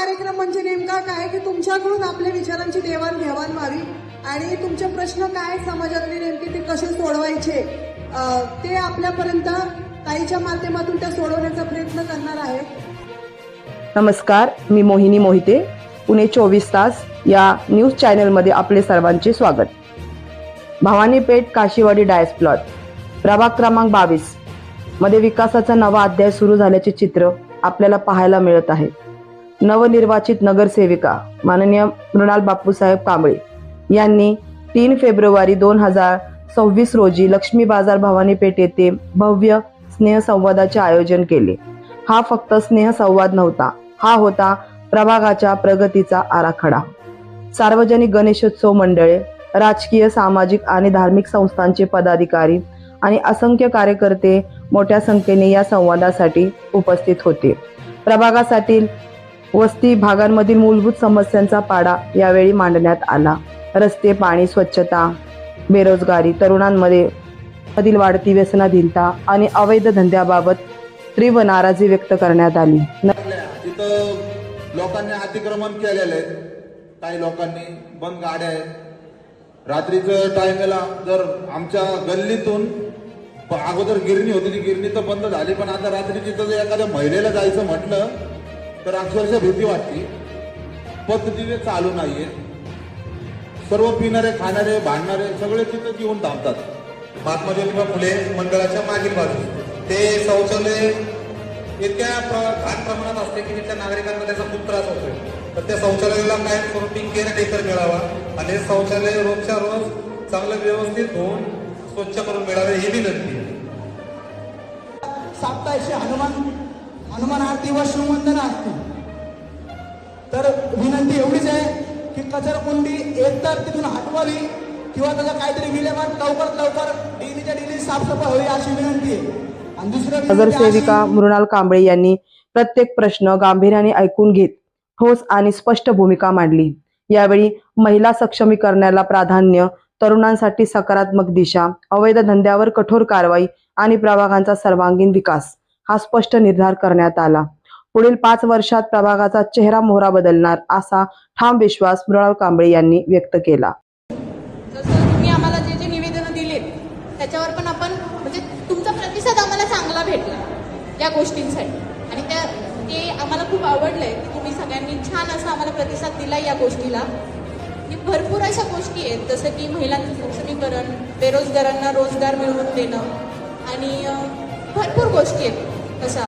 कार्यक्रम म्हणजे नेमका काय की तुमच्याकडून आपल्या विचारांची देवाणघेवाण व्हावी आणि तुमचे प्रश्न काय समाजातले नेमके ते कसे सोडवायचे ते आपल्यापर्यंत ताईच्या माध्यमातून त्या सोडवण्याचा प्रयत्न करणार आहे। नमस्कार, मी मोहिनी मोहिते, पुणे 24 तास या न्यूज चॅनलमध्ये आपले सर्वांचे स्वागत। भवानीपेठ काशीवाडी डायस प्लॉट प्रभाग क्रमांक 22 मध्ये विकासाचा नवा अध्याय सुरू झाल्याचे चित्र आपल्याला पाहायला मिळत आहे। नवनिर्वाचित नगरसेविका माननीय मृणाल बापूसाहेब कांबळे यांनी 3 फेब्रुवारी 2026 रोजी लक्ष्मी बाजार भवानीपेठ येथे भव्य स्नेहसंवादाचे आयोजन केले। हा फक्त स्नेहसंवाद नव्हता, हा होता प्रभागाच्या प्रगतीचा आराखडा। सार्वजनिक गणेशोत्सव मंडळे, राजकीय, सामाजिक आणि धार्मिक संस्थांचे पदाधिकारी आणि असंख्य कार्यकर्ते मोठ्या संख्येने या संवादासाठी उपस्थित होते। प्रभागातील वस्ती भागांमधील मूलभूत समस्यांचा पाडा यावेळी मांडण्यात आला। रस्ते, पाणी, स्वच्छता, बेरोजगारी, तरुणांमध्ये मधील वाढती व्यसनाधीनता आणि अवैध धंद्याबाबत तीव्र नाराजी व्यक्त करण्यात आली। तिथं लोकांनी अतिक्रमण केलेलं आहे, काही लोकांनी बंद गाड्या आहेत। रात्रीचं टायमेला जर आमच्या गल्लीतून अगोदर गिरणी होती, ती गिरणी तर बंद झाली, पण आता रात्री तिथं जर एखाद्या महिलेला जायचं म्हटलं तर अक्षरशः भीती वाटते। पद्धतीने चालू नाहीये, सर्व पिणारे, खाणारे, भांडणारे सगळे तिथं येऊन थांबतात। महात्मा ज्योतिबा फुले मंडळाच्या मागील बाजूस ते शौचालय इतक्या घाण प्रमाणात असते की तिथल्या नागरिकांना त्याचा खूप त्रास होतोय। तर त्या शौचालयाला कायमस्वरूपी केअरटेकर मिळावा आणि हे शौचालय रोजच्या रोज चांगलं व्यवस्थित धुवून स्वच्छ करून मिळावे ही विनंती। साप्ताहिक हनुमान आरती व शिववंदना असते। तर विनंती एवढीच आहे की कचराकुंडी एकतर तिथून हटवावी किंवा त्याचा काहीतरी विल्हेवाट लवकरात लवकर डेलीच्या डेली साफसफाई होईल अशी विनंती आहे। आणि दुसरं नगरसेविका मृणाल कांबळे यांनी प्रत्येक प्रश्न गांभीर्याने ऐकून घेत ठोस आणि स्पष्ट भूमिका मांडली। यावेळी महिला सक्षमीकरणाला प्राधान्य, तरुणांसाठी सकारात्मक दिशा, अवैध धंद्यावर कठोर कारवाई आणि प्रभागांचा सर्वांगीण विकास हा स्पष्ट निर्धार करण्यात आला। पुढील 5 वर्षात प्रभागाचा चेहरा मोहरा बदलणार असा ठाम विश्वास मृणाल कांबळे यांनी व्यक्त केला। जसं तुम्ही आम्हाला जे जे निवेदन दिले त्याच्यावर पण आपण म्हणजे तुमचा प्रतिसाद आम्हाला चांगला भेटला या गोष्टींसाठी आणि ते आम्हाला खूप आवडलंय की तुम्ही सगळ्यांनी छान असा आम्हाला प्रतिसाद दिला या गोष्टीला। की भरपूर अशा गोष्टी आहेत जसं की महिलांचं सक्षमीकरण, बेरोजगारांना रोजगार मिळवून देणं आणि भरपूर गोष्टी आहेत तसं